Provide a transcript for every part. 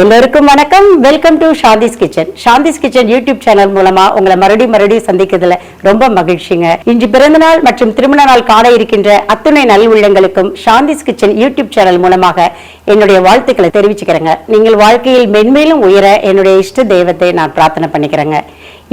எல்லோருக்கும் வணக்கம். Welcome to Shanthi's kitchen. Shanthi's kitchen YouTube channel மூலமா உங்களை மறுபடியும் சந்திக்கிறதுல ரொம்ப மகிழ்ச்சிங்க. இன்று பிறந்த நாள் மற்றும் திருமண நாள் காண இருக்கின்ற அத்துணை நல் உள்ளங்களுக்கும் சாந்திஸ் கிச்சன் யூடியூப் சேனல் மூலமாக என்னுடைய வாழ்த்துக்களை தெரிவிச்சுக்கிறேங்க. நீங்கள் வாழ்க்கையில் மென்மேலும் உயர என்னுடைய இஷ்ட தெய்வத்தை நான் பிரார்த்தனை பண்ணிக்கிறேங்க.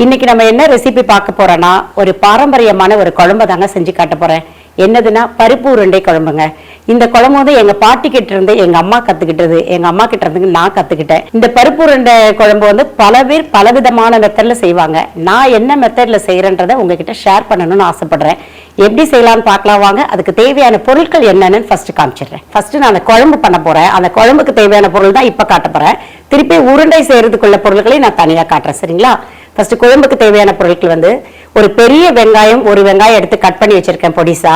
இன்னைக்கு நம்ம என்ன ரெசிபி பார்க்க போறோம்னா, ஒரு பாரம்பரியமான ஒரு குழம்பு தாங்க செஞ்சு காட்ட போறேன். என்னதுன்னா பருப்பு உருண்டை குழம்புங்க. இந்த குழம்பு வந்து எங்க பாட்டி கிட்ட இருந்து எங்க அம்மா கத்துக்கிட்டது, எங்க அம்மா கிட்ட இருந்து நான் கத்துக்கிட்டேன். இந்த பருப்பு உருண்டை குழம்பு வந்து பல பேர் பலவிதமான மெத்தட்ல செய்வாங்க. நான் என்ன மெத்தட்ல செய்யறேன்றதை உங்ககிட்ட ஷேர் பண்ணணும்னு ஆசைப்படுறேன். எப்படி செய்யலாம்னு பார்க்கலாம் வாங்க. அதுக்கு தேவையான பொருட்கள் என்னன்னு ஃபர்ஸ்ட் காமிச்சிடுறேன். ஃபர்ஸ்ட் நான் அந்த குழம்பு பண்ண போறேன். அந்த குழம்புக்கு தேவையான பொருள் தான் இப்ப காட்ட போறேன். திருப்பி உருண்டை செய்யறதுக்குள்ள பொருட்களை நான் தனியா காட்டுறேன். சரிங்களா? ஃபர்ஸ்ட் குழம்புக்கு தேவையான பொருட்கள் வந்து ஒரு பெரிய வெங்காயம், ஒரு வெங்காயம் எடுத்து கட் பண்ணி வச்சிருக்கேன் பொடிசா.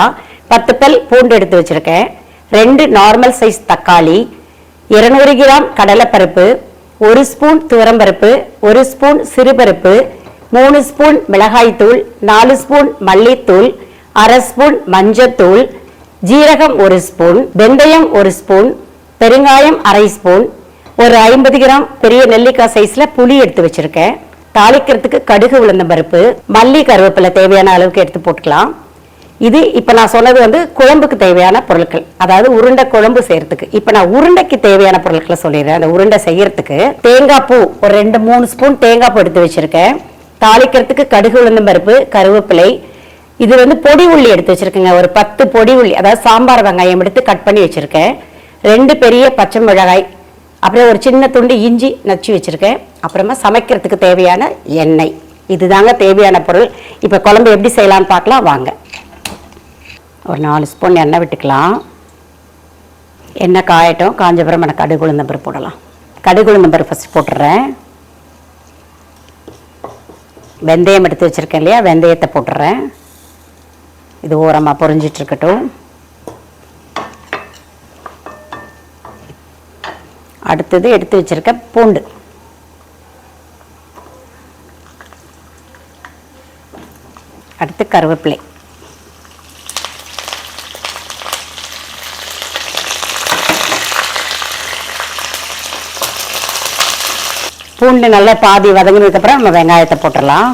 10 பல் பூண்டு எடுத்து வச்சிருக்கேன். 2 நார்மல் சைஸ் தக்காளி, 200 கிராம் கடலைப்பருப்பு, 1 ஸ்பூன் துவரம்பருப்பு, 1 ஸ்பூன் சிறுபருப்பு, 3 ஸ்பூன் மிளகாய்த்தூள், 4 ஸ்பூன் மல்லித்தூள், 1/2 ஸ்பூன் மஞ்சத்தூள், ஜீரகம் 1 ஸ்பூன், வெந்தயம் 1 ஸ்பூன், பெருங்காயம் 1/2 ஸ்பூன், ஒரு 50 கிராம் பெரிய நெல்லிக்காய் சைஸ்ல புளி எடுத்து வச்சிருக்கேன். தாளிக்கிறதுக்கு கடுகு உளுந்த பருப்பு, மல்லி கருவேப்பிலை தேவையான அளவுக்கு எடுத்து போட்டுக்கலாம். இது இப்ப நான் சொன்னது வந்து குழம்புக்கு தேவையான பொருட்கள், அதாவது உருண்டை குழம்பு செய்யறதுக்கு. இப்ப நான் உருண்டைக்கு தேவையான பொருட்களை சொல்லிடுறேன். அந்த உருண்டை செய்யறதுக்கு தேங்காய் பூ ஒரு 2-3 ஸ்பூன் தேங்காய் பூ எடுத்து வச்சிருக்கேன். தாளிக்கிறதுக்கு கடுகு உளுந்த பருப்பு, கருவேப்பிலை. இது வந்து பொடி உள்ளி எடுத்து வச்சிருக்கேங்க. ஒரு 10 பொடி உள்ளி, அதாவது சாம்பார் வெங்காயம் எடுத்து கட் பண்ணி வச்சிருக்கேன். 2 பெரிய பச்சை மிளகாய், அப்புறம் ஒரு சின்ன துண்டு இஞ்சி நச்சு வச்சிருக்கேன். அப்புறமா சமைக்கிறதுக்கு தேவையான எண்ணெய். இதுதாங்க தேவையான பொருள். இப்ப குழம்பு எப்படி செய்யலாம்னு பார்க்கலாம் வாங்க. ஒரு 4 ஸ்பூன் எண்ணெய் விட்டுக்கலாம். எண்ணெய் காயட்டும். காஞ்சபுரம் எனக்கு கடுகு உளுந்தம் பருப்பு போடலாம். கடுகு உளுந்தம் பருப்பு ஃபர்ஸ்ட் போட்டுடுறேன். வெந்தயம் எடுத்து வச்சிருக்கேன் இல்லையா, வெந்தயத்தை போட்டுடுறேன். இது ஓரமாக பொரிஞ்சிட்டு இருக்கட்டும். அடுத்தது எடுத்து வச்சிருக்க பூண்டு, அடுத்து கருவேப்பிலை, பூண்டு நல்லா பாதி வதங்கினதுக்கு அப்புறம் நம்ம வெங்காயத்தை போட்டுடலாம்.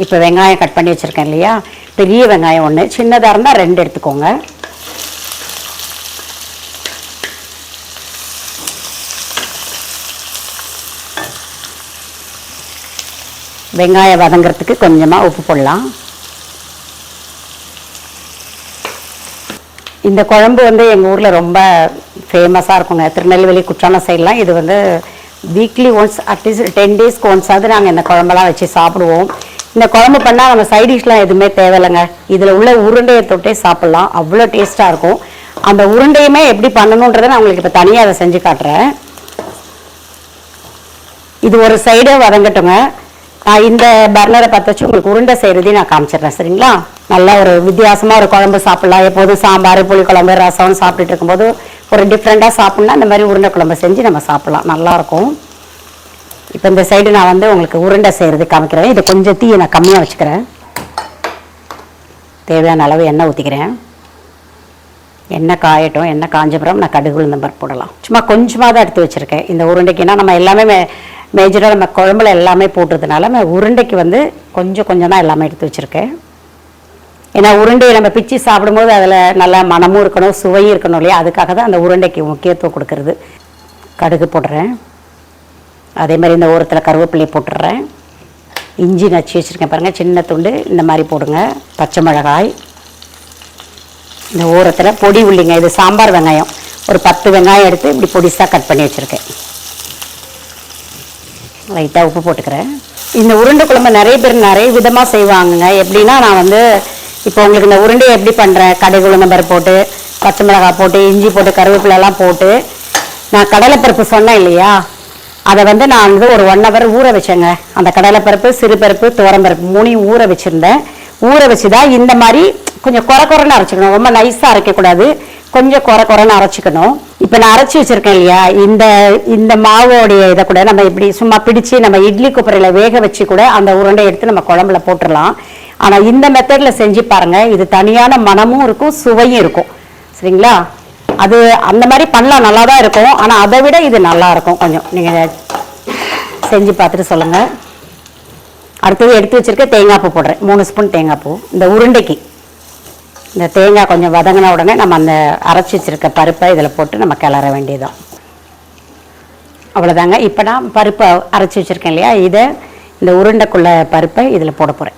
இப்போ வெங்காயம் கட் பண்ணி வச்சிருக்கேன் இல்லையா, பெரிய வெங்காயம் 1, சின்னதாக இருந்தால் 2 எடுத்துக்கோங்க. வெங்காயம் வதங்கிறதுக்கு கொஞ்சமாக உப்பு போடலாம். இந்த குழம்பு வந்து எங்கள் ஊரில் ரொம்ப ஃபேமஸாக இருக்குங்க. திருநெல்வேலி குற்றாலம் சைட்லாம் இது வந்து வீக்லி ஒன்ஸ், அட்லீஸ்ட் 10 டேஸ்க்கு ஒன்ஸாவது நாங்கள் இந்த குழம்பெல்லாம் வச்சு சாப்பிடுவோம். இந்த குழம்பு பண்ணால் நம்ம சைட் டிஷ்லாம் எதுவுமே தேவையில்லைங்க. இதில் உள்ள உருண்டையை தொட்டே சாப்பிட்லாம், அவ்வளோ டேஸ்ட்டாக இருக்கும். அந்த உருண்டையுமே எப்படி பண்ணணுன்றதை நான் உங்களுக்கு இப்போ தனியாக அதை செஞ்சு காட்டுறேன். இது ஒரு சைடே வதங்கட்டுங்க. நான் இந்த பர்னரை பார்த்து வச்சு உங்களுக்கு உருண்டை செய்கிறதையும் நான் காமிச்சிடுறேன். சரிங்களா? நல்லா ஒரு வித்தியாசமாக ஒரு குழம்பு சாப்பிட்லாம். எப்போதும் சாம்பார், புளி குழம்பு, ரசம்னு சாப்பிட்டுட்டு இருக்கும்போது ஒரு டிஃப்ரெண்ட்டாக சாப்பிட்னா இந்த மாதிரி உருண்டை குழம்பு செஞ்சு நம்ம சாப்பிட்லாம், நல்லாயிருக்கும். இப்போ இந்த சைடு நான் வந்து உங்களுக்கு உருண்டை செய்கிறது காமிக்கிறேன். இது கொஞ்சம் தீயை நான் கம்மியாக வச்சுக்கிறேன். தேவையான அளவு எண்ணெய் ஊற்றிக்கிறேன். எண்ணெய் காயட்டும். எண்ணெய் காஞ்சப்புறம் நான் கடுகு உளுந்தம் பருப்பு போடலாம். சும்மா கொஞ்சமாக தான் எடுத்து வச்சுருக்கேன் இந்த உருண்டைக்குன்னா. நம்ம எல்லாமே மேஜராக நம்ம குழம்புல எல்லாமே போட்டுறதுனால நம்ம உருண்டைக்கு வந்து கொஞ்சம் தான் எல்லாமே எடுத்து வச்சுருக்கேன். ஏன்னா உருண்டையை நம்ம பிச்சு சாப்பிடும்போது அதில் நல்லா மனமும் இருக்கணும், சுவையும் இருக்கணும் இல்லையா, அதுக்காக தான் அந்த உருண்டைக்கு முக்கியத்துவம் கொடுக்கறது. கடுகு போடுறேன். அதே மாதிரி இந்த ஓரத்தில் கருவேப்பிலை போட்டுடுறேன். இஞ்சி நச்சு வச்சுருக்கேன் பாருங்கள், சின்ன துண்டு இந்த மாதிரி போடுங்க. பச்சை மிளகாய், இந்த ஓரத்தில் பொடி உள்ளிங்க. இது சாம்பார் வெங்காயம் ஒரு 10 வெங்காயம் எடுத்து இப்படி பொடிசாக கட் பண்ணி வச்சுருக்கேன். லைட்டாக உப்பு போட்டுக்கிறேன். இந்த உருண்டை குழம்பு நிறைய பேர் நிறைய விதமாக செய்வாங்கங்க. எப்படின்னா, நான் வந்து இப்போ உங்களுக்கு இந்த உருண்டையை எப்படி பண்ணுறேன், கடுகு உளுந்தம் பருப்பு போட்டு, பச்சை மிளகாய் போட்டு, இஞ்சி போட்டு, கருவேப்பிலெல்லாம் போட்டு, நான் கடலைப்பருப்பு சொன்னேன் இல்லையா, அதை வந்து நான் வந்து ஒரு 1 hour ஊற வச்சேங்க. அந்த கடலைப்பருப்பு, சிறுபருப்பு, துவரம்பருப்பு 3 ஊற வச்சுருந்தேன். ஊற வச்சு தான் இந்த மாதிரி கொஞ்சம் குறைன்னு அரைச்சிக்கணும். ரொம்ப நைஸாக அரைக்கக்கூடாது, கொஞ்சம் குறைன்னு அரைச்சிக்கணும். இப்போ நான் அரைச்சி வச்சுருக்கேன் இல்லையா, இந்த மாவோடைய இதை கூட நம்ம இப்படி சும்மா பிடிச்சி நம்ம இட்லி குப்பரையில் வேக வச்சு கூட அந்த உருண்டை எடுத்து நம்ம குழம்புல போட்டுடலாம். ஆனால் இந்த மெத்தடில் செஞ்சு பாருங்கள், இது தனியான மனமும் இருக்கும், சுவையும் இருக்கும். சரிங்களா? அது அந்த மாதிரி பண்ணலாம், நல்லா தான் இருக்கும். ஆனால் அதை விட இது நல்லாயிருக்கும் கொஞ்சம். நீங்கள் செஞ்சு பார்த்துட்டு சொல்லுங்கள். அடுத்தது எடுத்து வச்சுருக்க தேங்காய் பூ போடுறேன், 3 ஸ்பூன் தேங்காய் பூ. இந்த உருண்டைக்கு இந்த தேங்காய் கொஞ்சம் வதங்கின உடனே நம்ம அந்த அரைச்சி வச்சுருக்க பருப்பை இதில் போட்டு நம்ம கிளற வேண்டியதுதான். அவ்வளோதாங்க. இப்போ நான் பருப்பை அரைச்சி வச்சுருக்கேன் இல்லையா, இதை இந்த உருண்டைக்குள்ள பருப்பை இதில் போட போகிறேன்.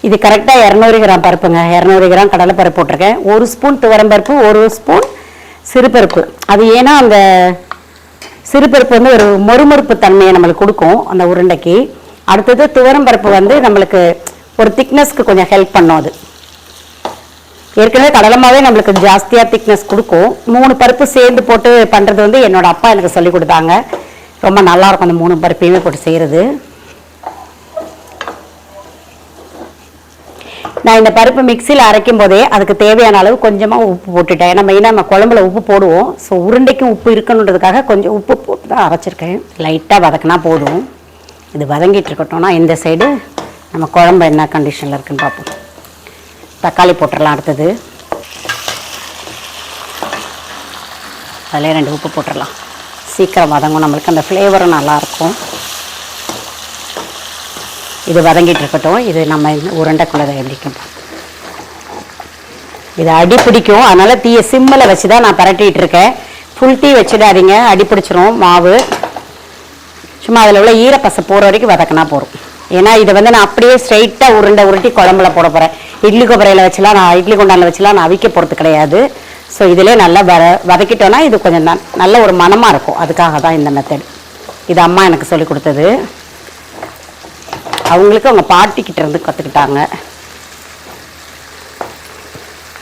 இது கரெக்டாக 200 கிராம் பருப்புங்க. 200 கிராம் கடலை பருப்பு போட்டிருக்கேன். 1 ஸ்பூன் துவரம்பருப்பு, 1 ஸ்பூன் சிறுபருப்பு. அது ஏன்னா அந்த சிறுபருப்பு வந்து ஒரு மொறுமொறுப்பு தன்மையை நம்மளுக்கு கொடுக்கும் அந்த உருண்டைக்கு. அடுத்தது துவரம்பருப்பு வந்து நம்மளுக்கு ஒரு திக்னஸ்க்கு கொஞ்சம் ஹெல்ப் பண்ணும். அது ஏற்கனவே கடலமாவே நம்மளுக்கு ஜாஸ்தியாக திக்னஸ் கொடுக்கும். 3 பருப்பு சேர்ந்து போட்டு பண்ணுறது வந்து என்னோட அப்பா எனக்கு சொல்லி கொடுத்தாங்க. ரொம்ப நல்லாயிருக்கும் அந்த 3 பருப்பையுமே போட்டு செய்கிறது. நான் இந்த பருப்பு மிக்சியில் அரைக்கும் போதே அதுக்கு தேவையான அளவு கொஞ்சமாக உப்பு போட்டுட்டேன். ஏன்னா மெயினாக நம்ம குழம்புல உப்பு போடுவோம். ஸோ உருண்டைக்கும் உப்பு இருக்கணுன்றதுக்காக கொஞ்சம் உப்பு போட்டு தான் அரைச்சிருக்கேன். லைட்டாக வதக்கினா போதும். இது வதங்கிட்டு இருக்கட்டும்னா இந்த சைடு நம்ம குழம்பு என்ன கண்டிஷனில் இருக்குன்னு பார்ப்போம். தக்காளி போட்டுடலாம். அடுத்தது அதிலே 2 உப்பு போட்டுடலாம். சீக்கிரம் வதங்கும், நம்மளுக்கு அந்த ஃப்ளேவரும் நல்லாயிருக்கும். இது வதங்கிட்டு இருக்கட்டும். இது நம்ம உருண்டைக்குள்ளதை எப்படிக்கும். இது அடி பிடிக்கும், அதனால் தீயை சிம்மில் வச்சு தான் நான் பரட்டிகிட்டு இருக்கேன். ஃபுல் தீ வச்சிடாதீங்க, அடி பிடிச்சிரும் மாவு. சும்மா அதில் உள்ள ஈரப்பசை போகிற வரைக்கும் வதக்கினா போகும். ஏன்னா இதை வந்து நான் அப்படியே ஸ்ட்ரைட்டாக உருட்டி குழம்புல போட போகிறேன். இட்லி கொப்பரையில் வச்சுலாம் நான் இட்லி குண்டானில் வச்சுலாம் நான் அவிக்க போகிறது கிடையாது. ஸோ இதிலே நல்லா வதக்கிட்டோன்னா இது கொஞ்சம் நல்ல ஒரு மனமாக இருக்கும். அதுக்காக தான் இந்த மெத்தட். இது அம்மா எனக்கு சொல்லி கொடுத்தது. அவங்களுக்கு அவங்க பாட்டிக்கிட்ட இருந்து கற்றுக்கிட்டாங்க.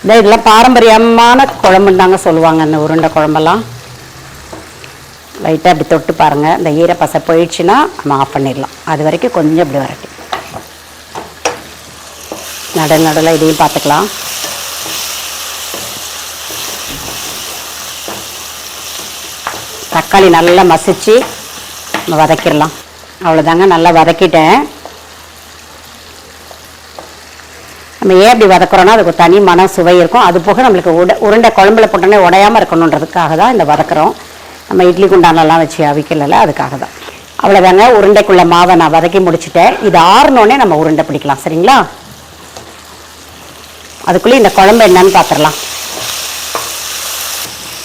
இதெல்லாம் பாரம்பரியமான குழம்புன்னு தாங்க சொல்லுவாங்க அந்த உருண்டை குழம்பெல்லாம். லைட்டாக அப்படி தொட்டு பாருங்கள். இந்த ஈரப்பசை போயிடுச்சுன்னா நம்ம ஆஃப் பண்ணிடலாம். அது வரைக்கும் கொஞ்சம் இப்படி வரட்டி நடுவில் இதையும் பார்த்துக்கலாம். தக்காளி நல்லா மசிச்சு நம்ம வதக்கிடலாம். அவ்வளோதாங்க, நல்லா வதக்கிட்டேன். நம்ம ஏன் இப்படி வதக்குறோன்னா அதுக்கு தனி மனம் சுவை இருக்கும். அது போக நம்மளுக்கு உருண்டை குழம்புல போட்டோன்னே உடையாமல் இருக்கணுன்றதுக்காக தான் இந்த வதக்குறோம். நம்ம இட்லி குண்டானெல்லாம் வச்சு அவிக்கல, அதுக்காக தான். அவ்வளோதாங்க, உருண்டைக்குள்ள மாவை நான் வதக்கி முடிச்சுட்டேன். இது ஆறுனோடனே நம்ம உருண்டை பிடிக்கலாம். சரிங்களா? அதுக்குள்ளே இந்த குழம்பு என்னன்னு பார்த்துடலாம்.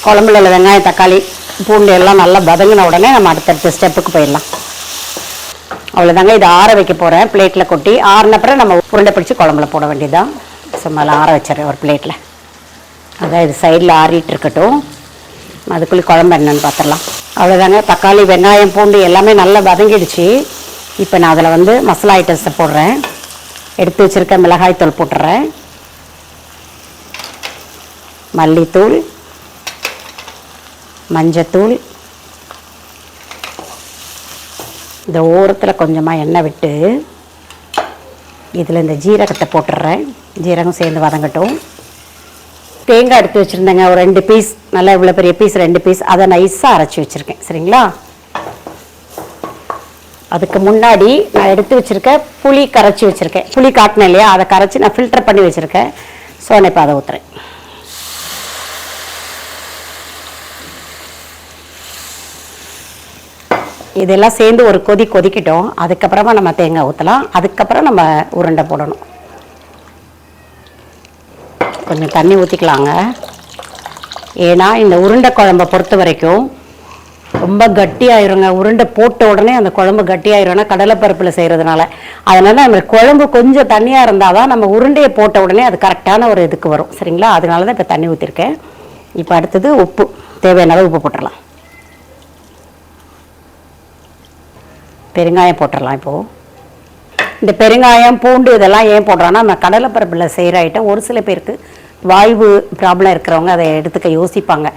குழம்புல உள்ள வெங்காயம், தக்காளி, பூண்டு எல்லாம் நல்லா வதங்கின உடனே நம்ம அடுத்தடுத்த ஸ்டெப்புக்கு போயிடலாம். அவ்வளோதாங்க, இது ஆற வைக்க போகிறேன். பிளேட்டில் கொட்டி ஆறினப்புறம் நம்ம உருண்டை பிடிச்சி குழம்புல போட வேண்டியதுதான். சும்மால ஆற வச்சிடறேன் ஒரு பிளேட்டில். அதான் இது சைடில் ஆறிட்டு இருக்கட்டும். அதுக்குள்ளே குழம்பு என்னன்னு பார்த்துடலாம். அவ்வளோதாங்க, தக்காளி, வெங்காயம், பூண்டு எல்லாமே நல்லா வதங்கிடுச்சு. இப்போ நான் அதில் வந்து மசாலா ஐட்டம்ஸை போடுறேன். எடுத்து வச்சுருக்க மிளகாய் தூள் போட்டுறேன், மல்லித்தூள், மஞ்சத்தூள். இந்த ஓரத்தில் கொஞ்சமாக எண்ணெய் விட்டு இதில் இந்த ஜீரகத்தை போட்டுடுறேன். ஜீரகம் சேர்ந்து வதங்கட்டும். தேங்காய் எடுத்து வச்சுருந்தேங்க ஒரு 2 பீஸ், நல்லா இவ்வளோ பெரிய பீஸ் 2 பீஸ். அதை நைஸாக அரைச்சி வச்சுருக்கேன். சரிங்களா? அதுக்கு முன்னாடி நான் எடுத்து வச்சுருக்கேன் புளி கரைச்சி வச்சுருக்கேன். புளி காட்டினேன் இல்லையா, அதை கரைச்சி நான் ஃபில்டர் பண்ணி வச்சுருக்கேன். ஸோ நான் இப்போ அதை ஊற்றுறேன். இதெல்லாம் சேர்ந்து ஒரு கொதிக்கிட்டோம். அதுக்கப்புறமா நம்ம தேங்காய் ஊற்றலாம். அதுக்கப்புறம் நம்ம உருண்டை போடணும். கொஞ்சம் தண்ணி ஊற்றிக்கலாங்க. ஏன்னா இந்த உருண்டை குழம்பை பொறுத்த வரைக்கும் ரொம்ப கட்டியாயிருங்க. உருண்டை போட்ட உடனே அந்த குழம்பு கட்டியாயிரும்னா கடலைப்பருப்பில் செய்கிறதுனால. அதனால் நம்ம குழம்பு கொஞ்சம் தண்ணியாக இருந்தால் தான் நம்ம உருண்டையை போட்ட உடனே அது கரெக்டான ஒரு இதுக்கு வரும். சரிங்களா? அதனால தான் இப்போ தண்ணி ஊற்றிருக்கேன். இப்போ அடுத்தது உப்பு, தேவையான அளவு உப்பு போட்டுடலாம். பெருங்காயம் போட்டுடலாம். இப்போது இந்த பெருங்காயம், பூண்டு இதெல்லாம் ஏன் போடுறோன்னா நம்ம கடலைப்பருப்பில் செய்கிற ஐட்டம் ஒரு சில பேருக்கு வாய்வு ப்ராப்ளம் இருக்கிறவங்க அதை எடுத்துக்க யோசிப்பாங்க.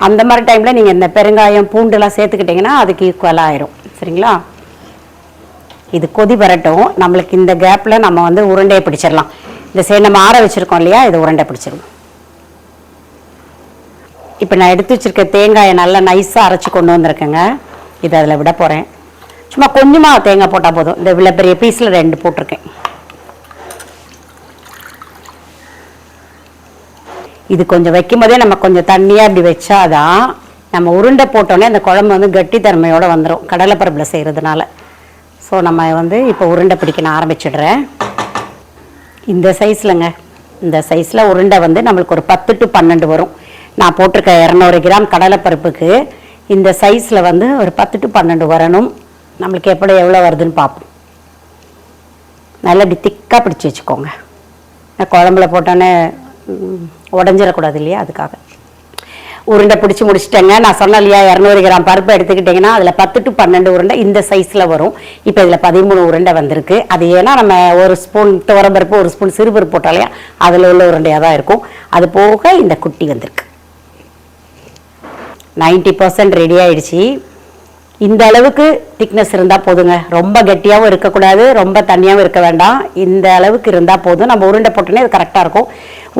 அந்த மாதிரி டைமில் நீங்கள் இந்த பெருங்காயம், பூண்டுலாம் சேர்த்துக்கிட்டிங்கன்னா அதுக்கு ஈக்குவலாக ஆயிரும். சரிங்களா? இது கொதி வரட்டும். நம்மளுக்கு இந்த கேப்பில் நம்ம வந்து உருண்டையை பிடிச்சிடலாம். இந்த சைடு நம்ம ஆற வச்சுருக்கோம் இல்லையா, இது உருண்டை பிடிச்சிடும். இப்போ நான் எடுத்து வச்சுருக்க தேங்காயை நல்லா நைஸாக அரைச்சி கொண்டு வந்திருக்கேங்க. இதை அதில் விட போகிறேன். சும்மா கொஞ்சமாக தேங்காய் போட்டால் போதும். இந்த இவ்வளோ பெரிய பீஸில் 2 போட்டிருக்கேன். இது கொஞ்சம் வைக்கும் போதே நம்ம கொஞ்சம் தண்ணியாக இப்படி வச்சாதான் நம்ம உருண்டை போட்டோன்னே அந்த குழம்பு வந்து கட்டித்தன்மையோடு வந்துடும் கடலைப்பருப்பில் செய்கிறதுனால. ஸோ நம்ம வந்து இப்போ உருண்டை பிடிக்க நான் ஆரம்பிச்சிடுறேன். இந்த சைஸ்லங்க, இந்த சைஸில் உருண்டை வந்து நம்மளுக்கு ஒரு 10 to 12 வரும். நான் போட்டிருக்க 200 கிராம் கடலைப்பருப்புக்கு இந்த சைஸில் வந்து ஒரு 10 to 12 வரணும். நம்மளுக்கு எப்படி எவ்வளோ வருதுன்னு பார்ப்போம். நல்லா இப்படி திக்காக பிடிச்சி வச்சுக்கோங்க. குழம்புல போட்டோன்னே உடஞ்சிடக்கூடாது இல்லையா, அதுக்காக. உருண்டை பிடிச்சி முடிச்சிட்டேங்க. நான் சொன்னேன் இல்லையா 200 கிராம் பருப்பு எடுத்துக்கிட்டிங்கன்னா அதில் 10 to 12 உருண்டை இந்த சைஸில் வரும். இப்போ இதில் 13 உருண்டை வந்திருக்கு. அது ஏன்னா நம்ம ஒரு ஸ்பூன் துவரம்பருப்பு ஒரு ஸ்பூன் சிறுபருப்பு போட்டாலையா அதில் உள்ள உருண்டையாக தான் இருக்கும். அது போக இந்த குட்டி வந்திருக்கு. 90% ரெடி ஆயிடுச்சு. இந்த அளவுக்கு திக்னஸ் இருந்தால் போதுங்க. ரொம்ப கட்டியாகவும் இருக்கக்கூடாது, ரொம்ப தண்ணியாகவும் இருக்க வேண்டாம். இந்த அளவுக்கு இருந்தால் போதும். நம்ம உருண்டை போட்டோன்னே அது கரெக்டாக இருக்கும்.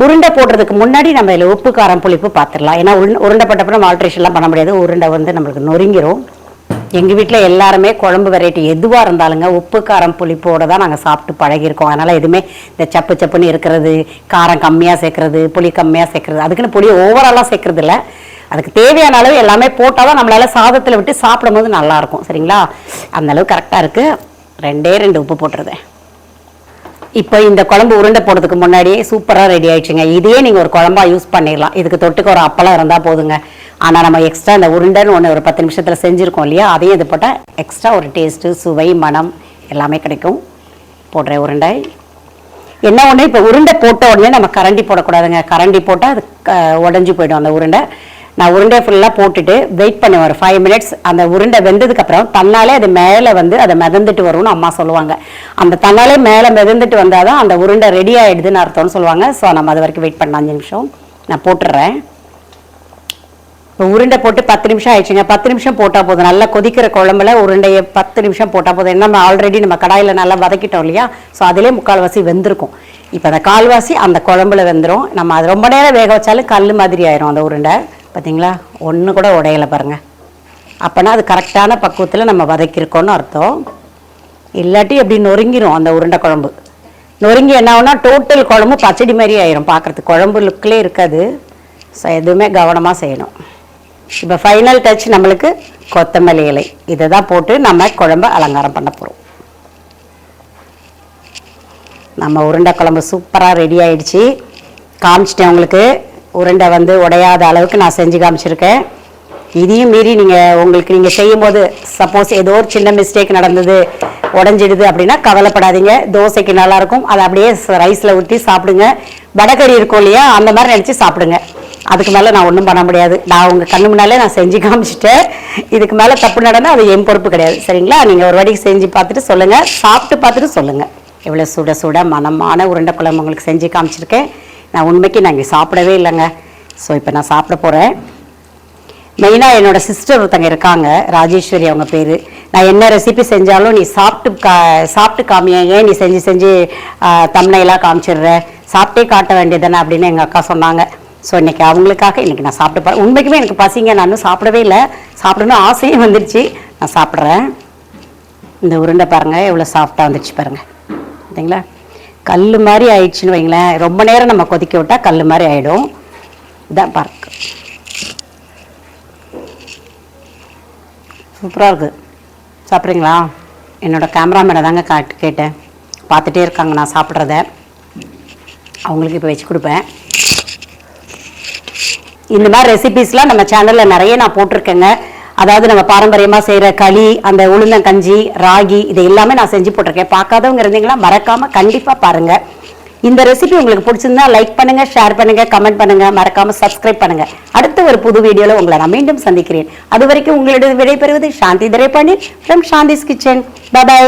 உருண்டை போடுறதுக்கு முன்னாடி நம்ம இதில் உப்பு காரம் புளிப்பு பார்த்துடலாம். ஏன்னா உருண்டை போட்டப்போ நம்ம ஆல்ட்ரேஷன்லாம் பண்ண முடியாது. உருண்டை வந்து நம்மளுக்கு நொறுங்கிரும். எங்கள் வீட்டில் எல்லாருமே குழம்பு வெரைட்டி எதுவாக இருந்தாலுங்க உப்பு காரம் புளிப்போடு தான் நாங்கள் சாப்பிட்டு பழகியிருக்கோம். அதனால் எதுவுமே இந்த சப்பு சப்புன்னு இருக்கிறது, காரம் கம்மியாக சேர்க்குறது, புளி கம்மியாக சேர்க்குறது, அதுக்குன்னு புளி ஓவராலாக சேர்க்குறது இல்லை. அதுக்கு தேவையான அளவு எல்லாமே போட்டால் தான் நம்மளால் சாதத்தில் விட்டு சாப்பிடும் போது நல்லாயிருக்கும். சரிங்களா? அந்தளவு கரெக்டாக இருக்குது. 2 உப்பு போட்டுருதேன். இப்போ இந்த குழம்பு உருண்டை போடுறதுக்கு முன்னாடியே சூப்பராக ரெடி ஆயிடுச்சுங்க. இதையே நீங்கள் ஒரு குழம்பா யூஸ் பண்ணிடலாம். இதுக்கு தொட்டுக்கு ஒரு அப்பளம் இருந்தால் போதுங்க. ஆனால் நம்ம எக்ஸ்ட்ரா இந்த உருண்டைன்னு ஒன்று ஒரு 10 நிமிஷத்தில் செஞ்சுருக்கோம் இல்லையா, அதையும் இது போட்டால் எக்ஸ்ட்ரா ஒரு டேஸ்ட்டு, சுவை, மனம் எல்லாமே கிடைக்கும். போடுற உருண்டை என்ன ஒன்று, இப்போ உருண்டை போட்ட உடனே நம்ம கரண்டி போடக்கூடாதுங்க. கரண்டி போட்டால் அது உடஞ்சி போய்டும் அந்த உருண்டை. நான் உருண்டையை ஃபுல்லாக போட்டுட்டு வெயிட் பண்ணுவேன் ஒரு 5 மினிட்ஸ். அந்த உருண்டை வெந்ததுக்கப்புறம் தன்னாலே அது மேலே வந்து அதை மிதந்துட்டு வரும்னு அம்மா சொல்லுவாங்க. அந்த தன்னாலே மேலே மிதந்துட்டு வந்தால் தான் அந்த உருண்டை ரெடி ஆகிடுதுன்னு அர்த்தம்னு சொல்லுவாங்க. ஸோ நம்ம அது வரைக்கும் வெயிட் பண்ண 5 நிமிஷம் நான் போட்டுடுறேன். இப்போ உருண்டை போட்டு 10 நிமிஷம் ஆயிடுச்சுங்க. 10 நிமிஷம் போட்டால் போதும். நல்லா கொதிக்கிற குழம்புல உருண்டையை 10 நிமிஷம் போட்டால் போதும். என்ன நம்ம ஆல்ரெடி நம்ம கடாயில் நல்லா வதக்கிட்டோம் இல்லையா, ஸோ அதிலே 3/4 வெந்திருக்கும். இப்போ அந்த 1/4 அந்த குழம்புல வெந்துடும். நம்ம அது ரொம்ப நேரம் வேக வச்சாலும் கல் மாதிரி ஆயிரும் அந்த உருண்டை. பார்த்தீங்களா, ஒன்று கூட உடையலை பாருங்கள். அப்போனா அது கரெக்டான பக்குவத்தில் நம்ம வதக்கியிருக்கோன்னு அர்த்தம். இல்லாட்டி எப்படி நொறுங்கிரும் அந்த உருண்டை குழம்பு. நொறுங்கி என்ன ஆகுனா டோட்டல் குழம்பு பச்சடி மாதிரி ஆயிரும். பார்க்குறதுக்கு குழம்பு லுக்கிலே இருக்காது. ஸோ எதுவுமே கவனமாக செய்யணும். இப்போ ஃபைனல் டச் நம்மளுக்கு கொத்தமல்லி இலை. இதை தான் போட்டு நம்ம குழம்பை அலங்காரம் பண்ண போகிறோம். நம்ம உருண்டை குழம்பு சூப்பராக ரெடி ஆயிடுச்சு. காமிச்சிட்டேன் உங்களுக்கு. உருண்டை வந்து உடையாத அளவுக்கு நான் செஞ்சு காமிச்சிருக்கேன். இதையும் மீறி நீங்கள் செய்யும்போது சப்போஸ் ஏதோ ஒரு சின்ன மிஸ்டேக் நடந்தது, உடஞ்சிடுது அப்படின்னா கவலைப்படாதீங்க. தோசைக்கு நல்லாயிருக்கும். அதை அப்படியே ரைஸில் ஊற்றி சாப்பிடுங்க. வடகறி இருக்கும் இல்லையா, அந்த மாதிரி நினச்சி சாப்பிடுங்க. அதுக்கு மேலே நான் ஒன்றும் பண்ண முடியாது. நான் உங்கள் கண்ணு முன்னாலே நான் செஞ்சு காமிச்சிட்டேன். இதுக்கு மேலே தப்பு நடந்தால் அது என் பொறுப்பு கிடையாது. சரிங்களா? நீங்கள் ஒரு வாட்டி செஞ்சு பார்த்துட்டு சொல்லுங்கள், சாப்பிட்டு பார்த்துட்டு சொல்லுங்கள். எவ்வளோ சுட சுட மனமான உருண்டை குழம்பு உங்களுக்கு செஞ்சு காமிச்சிருக்கேன். நான் உண்மைக்கு நான் இங்கே சாப்பிடவே இல்லைங்க. ஸோ இப்போ நான் சாப்பிட போகிறேன். மெயினாக என்னோடய சிஸ்டர் ஒருத்தங்க இருக்காங்க, ராஜேஸ்வரி அவங்க பேர். நான் என்ன ரெசிபி செஞ்சாலும் நீ சாப்பிட்டு காமிய, ஏன் நீ செஞ்சு தம்னையெல்லாம் காமிச்சிடுற, சாப்பிட்டே காட்ட வேண்டியதானே அப்படின்னு எங்கள் அக்கா சொன்னாங்க. ஸோ இன்றைக்கி அவங்களுக்காக இன்றைக்கி நான் சாப்பிட்டு போகிறேன். உண்மைக்குமே எனக்கு பசிங்க, நான் இன்னும் சாப்பிடவே இல்லை. சாப்பிடணும் ஆசையும் வந்துடுச்சு. நான் சாப்பிட்றேன். இந்த உருண்டை பாருங்கள் எவ்வளோ சாஃப்டாக வந்துடுச்சு பாருங்கள். சரிங்களா? கல் மாதிரி ஆயிடுச்சுன்னு வைங்களேன். ரொம்ப நேரம் நம்ம கொதிக்க விட்டால் கல் மாதிரி ஆகிடும். இதான் பார்க்க சூப்பராக இருக்குது. சாப்பிட்றீங்களா? என்னோடய கேமராமேனை தாங்க கேட்டேன். பார்த்துட்டே இருக்காங்க நான் சாப்பிட்றத. அவங்களுக்கு இப்போ வச்சு கொடுப்பேன். இந்த மாதிரி ரெசிபீஸ்லாம் நம்ம சேனலில் நிறைய நான் போட்டிருக்கேங்க. அதாவது நம்ம பாரம்பரியமாக செய்கிற களி, அந்த உளுந்தங்கஞ்சி, ராகி, இது எல்லாமே நான் செஞ்சு போட்டிருக்கேன். பார்க்காதவங்க இருந்தீங்களா மறக்காமல் கண்டிப்பாக பாருங்கள். இந்த ரெசிபி உங்களுக்கு பிடிச்சிருந்தா லைக் பண்ணுங்கள், ஷேர் பண்ணுங்கள், கமெண்ட் பண்ணுங்கள், மறக்காமல் சப்ஸ்கிரைப் பண்ணுங்கள். அடுத்த ஒரு புது வீடியோவில் உங்களை நான் மீண்டும் சந்திக்கிறேன். அது வரைக்கும் உங்களிடம் விடைபெறுவது சாந்தி திரைப்பணி ஃப்ரம் சாந்திஸ் கிச்சன். பை.